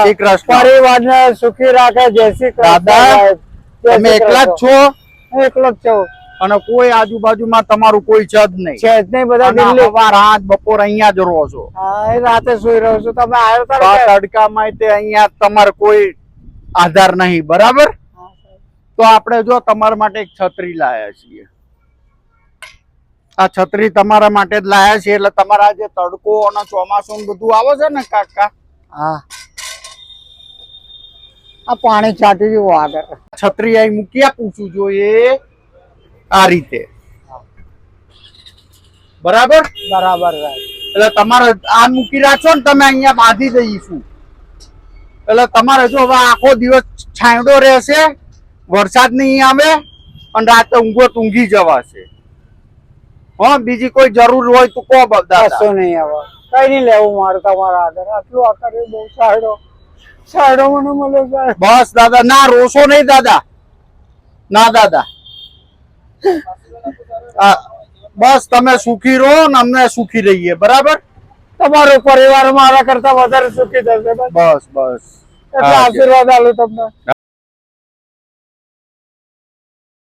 શ્રી કૃષ્ણ પરિવારને સુખી રાખે. જય શ્રી કૃષ્ણ. દાદા, જય તમે શ્રી એકલા જ કૃષ્ણ. છો એકલો જ છું. અને કોઈ આજુબાજુમાં તમારું કોઈ છે જ નહીં? છે જ નહીં, બધા અને દિલ્હી. સવાર આઠ બપોર અહીંયા જ રહો છો? હા, એ રાતે સુઈ રહ્યો છું. તમે આવ્યો તો આ તારે તડકામાં તે અહીંયા તમારે કોઈ આધાર નહીં, બરાબર? તો આપણે જો તમારા માટે એક છત્રી લાયા છીએ. આ છત્રી તમારા માટે જ લાયા છે, એટલે તમારા જે તડકો અને ચોમાસું બધું આવે છે ને કાકા, હા, આ પાણી છાંટી જેવું આગળ. છત્રી અહીં મૂકી આપું છું જોઈએ આ રીતે, બરાબર? બરાબર. એટલે તમારે આ મૂકી રાખશો ને, તમે અહીંયા બાંધી દઈશું. એટલે તમારે જો હવે આખો દિવસ છાંયડો રહેશે, વરસાદ નહીં આવે અને રાતે ઊંઘો ઊંઘી જવાશે. હા, બીજી કોઈ જરૂર હોય તો કહો દાદા. કશું નહીં હવે, કઈ નહીં લેવું મારે તમારા આગળ. આટલું આ કર્યું બહુ સાયડો સાયડો મને મળે છે. બસ દાદા, ના રોશો નહીં દાદા, ના દાદા. બસ તમે સુખી રહો ને અમને સુખી રહીએ, બરાબર? તમારો પરિવાર મારા કરતા વધારે સુખી થશે. બસ બસ. એટલે આશીર્વાદ આલું તમને.